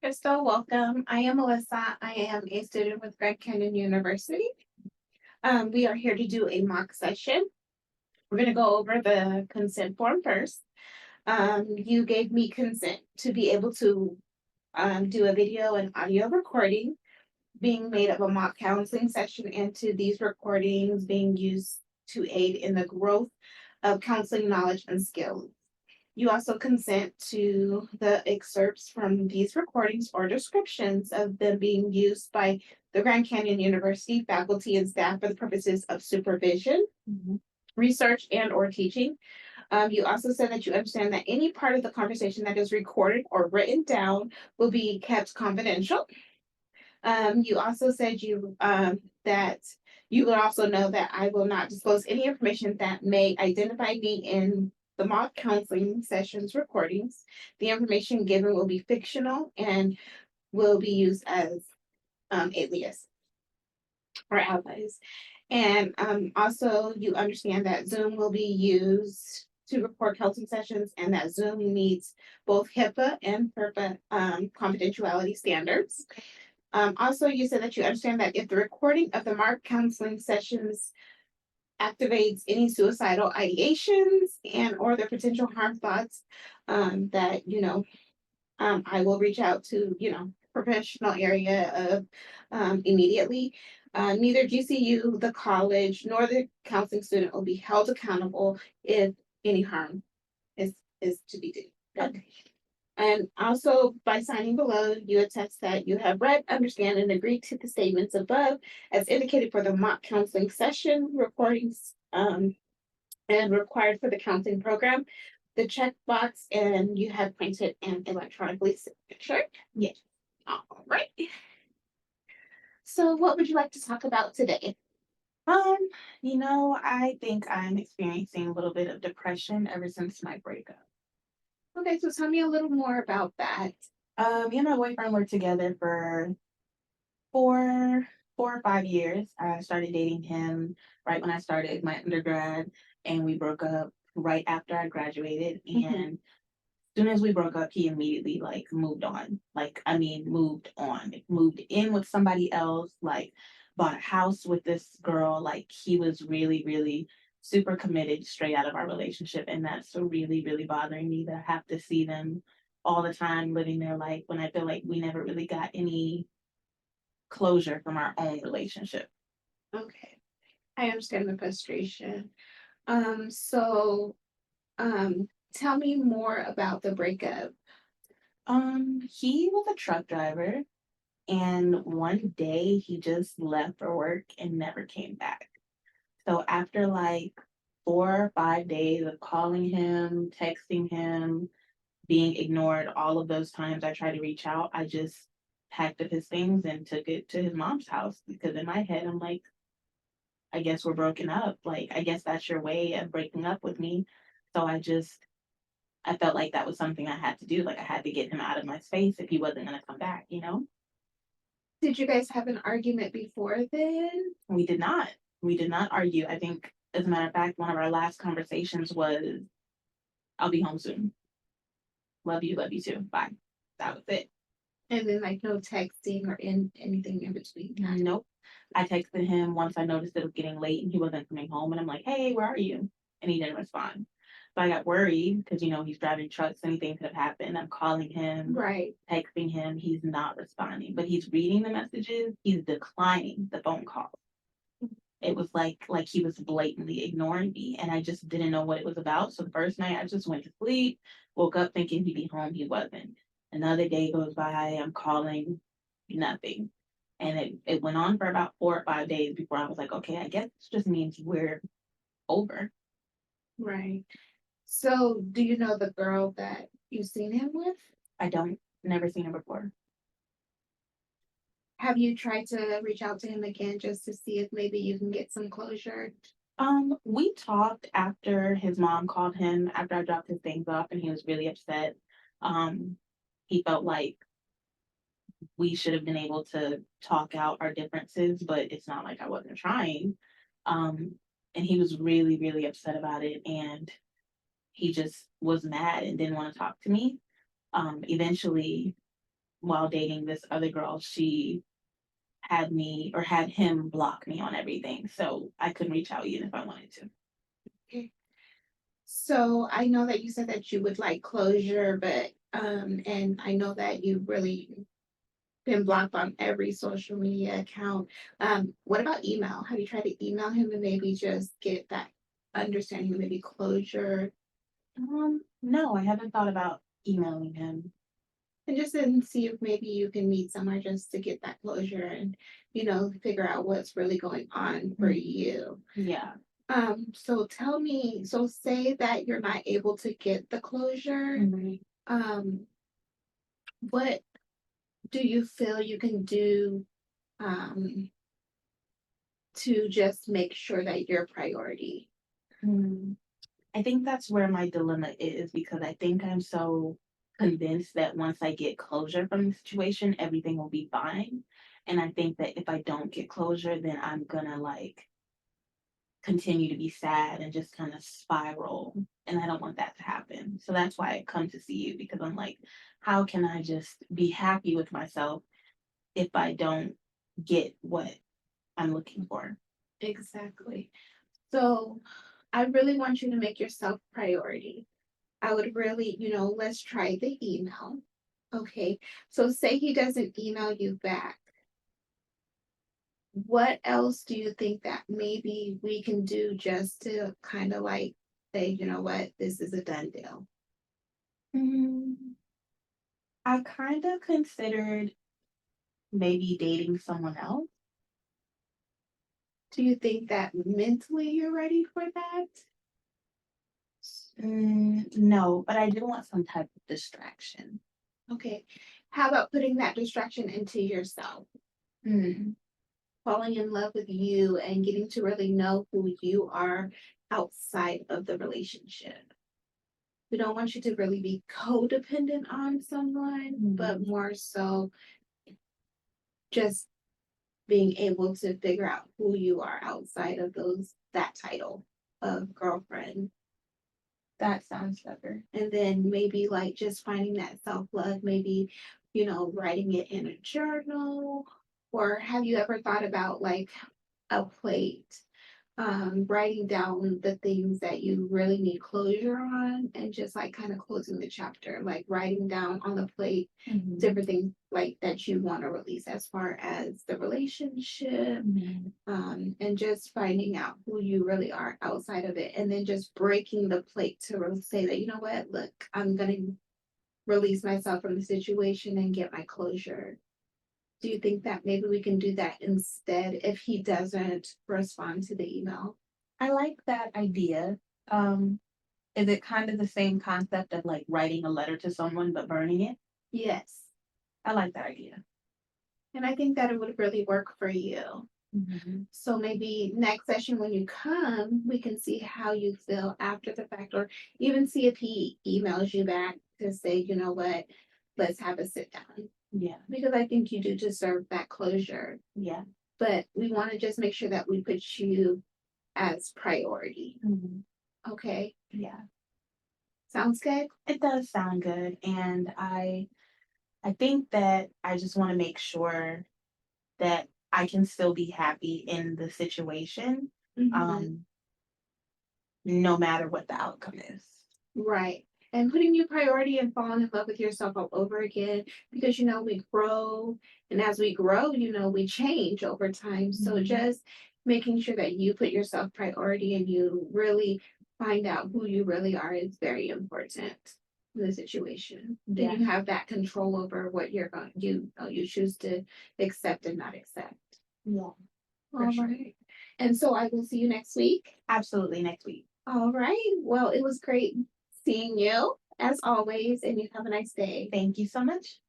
Crystal, welcome. I am Melissa. I am a student with Grand Canyon University. We are here to do a mock session. We're going to go over the consent form first. You gave me consent to be able to do a video and audio recording being made of a mock counseling session and to these recordings being used to aid in the growth of counseling knowledge and skills. You also consent to the excerpts from these recordings or descriptions of them being used by the Grand Canyon University faculty and staff for the purposes of supervision, research, and or teaching. You also said that you understand that any part of the conversation that is recorded or written down will be kept confidential. You also said that you will also know that I will not disclose any information that may identify me in the mock counseling sessions recordings. The information given will be fictional and will be used as alias or allies. And also you understand that Zoom will be used to record counseling sessions and that Zoom meets both HIPAA and FERPA confidentiality standards. Also, you said that you understand that if the recording of the mock counseling sessions activates any suicidal ideations and or the potential harm thoughts, that I will reach out to professional area of immediately. Neither GCU, the college, nor the counseling student will be held accountable if any harm is to be done. Okay. And also by signing below, you attest that you have read, understand, and agree to the statements above as indicated for the mock counseling session recordings and required for the counseling program. The checkbox and you have printed and electronically signature. Yes. All right. So what would you like to talk about today? I think I'm experiencing a little bit of depression ever since my breakup. Okay, so tell me a little more about that. Me and my boyfriend were together for four, 4 or 5 years. I started dating him right when I started my undergrad, and we broke up right after I graduated. And as soon as we broke up, he immediately moved on. Moved on, moved in with somebody else, bought a house with this girl. Like he was really, really super committed straight out of our relationship. And that's really, really bothering me that I have to see them all the time living their life when I feel like we never really got any closure from our own relationship. Okay, I understand the frustration. So tell me more about the breakup. He was a truck driver, and one day he just left for work and never came back. So after like 4 or 5 days of calling him, texting him, being ignored, all of those times I tried to reach out, I just packed up his things and took it to his mom's house because in my head I'm like, I guess we're broken up. Like I guess that's your way of breaking up with me. So I felt like that was something I had to do. Like I had to get him out of my space if he wasn't gonna come back. Did you guys have an argument before then? We did not. We did not argue. I think, as a matter of fact, one of our last conversations was, I'll be home soon. Love you too. Bye. That was it. And then like no texting or anything in between. Nope. I texted him once I noticed it was getting late and he wasn't coming home. And I'm like, hey, where are you? And he didn't respond. So I got worried because, he's driving trucks. Anything could have happened. I'm calling him, Right. texting him. He's not responding, but he's reading the messages. He's declining the phone call. It was like he was blatantly ignoring me, and I just didn't know what it was about. So the first night I just went to sleep, woke up thinking he'd be home. He wasn't. Another day goes by, I'm calling, nothing. And it went on for about 4 or 5 days before I was like, okay, I guess this just means we're over. Right. So do you know the girl that you've seen him with? I don't, never seen him before. Have you tried to reach out to him again just to see if maybe you can get some closure? We talked after his mom called him after I dropped his things off, and he was really upset. Um, he felt like we should have been able to talk out our differences, but it's not like I wasn't trying. Um, and he was really, really upset about it, and he just was mad and didn't want to talk to me. Eventually, while dating this other girl, she had me or had him block me on everything. So I couldn't reach out even if I wanted to. Okay. So I know that you said that you would like closure, but and I know that you really been blocked on every social media account. What about email? Have you tried to email him and maybe just get that understanding, maybe closure, No, I haven't thought about emailing him. and just then see if maybe you can meet somewhere just to get that closure and figure out what's really going on for Mm. you. Yeah. So tell me, so say that you're not able to get the closure. Mhm. Um, what do you feel you can do um to just make sure that you're a priority? Mm. I think that's where my dilemma is because I think I'm so convinced that once I get closure from the situation, everything will be fine. And I think that if I don't get closure, then I'm gonna like continue to be sad and just kind of spiral. And I don't want that to happen. So that's why I come to see you because I'm like, how can I just be happy with myself if I don't get what I'm looking for? Exactly. So I really want you to make yourself priority. I would really, let's try the email. Okay. So say he doesn't email you back. What else do you think that maybe we can do just to kind of like say, you know what, this is a done deal? Mm, I kind of considered maybe dating someone else. Do you think that mentally you're ready for that? No, but I do want some type of distraction. Okay. How about putting that distraction into yourself? Mm, Falling in love with you and getting to really know who you are outside of the relationship. We don't want you to really be codependent on someone, but mhm. more so just being able to figure out who you are outside of that title of girlfriend. That sounds better. And then maybe like just finding that self-love, maybe, writing it in a journal. Or have you ever thought about like a plate, writing down the things that you really need closure on and just like kind of closing the chapter, like writing down on the plate Mhm, different things like that you want to release as far as the relationship, mhm. and just finding out who you really are outside of it, and then just breaking the plate to really say that, you know what, look, I'm going to release myself from the situation and get my closure. Do you think that maybe we can do that instead if he doesn't respond to the email? I like that idea. Um, is it kind of the same concept of like writing a letter to someone but burning it? Yes. I like that idea. And I think that it would really work for you. Mhm. So maybe next session when you come, we can see how you feel after the fact, or even see if he emails you back to say, you know what, let's have a sit down. Yeah, Because I think you do deserve that closure. yeah. But we want to just make sure that we put you as priority. Mhm. Okay. Yeah. Sounds good? It does sound good. And I think that I just want to make sure that I can still be happy in the situation, Mhm. um, no matter what the outcome is. Right. And putting you priority and falling in love with yourself all over again because we grow, and as we grow, we change over time. So Mhm. just making sure that you put yourself priority and you really find out who you really are is very important in the situation. Then Yeah, you have that control over what you're going you choose to accept and not accept. yeah, for All sure. right. And so I will see you next week. Absolutely next week. All right. Well, it was great seeing you as always, and you have a nice day. Thank you so much.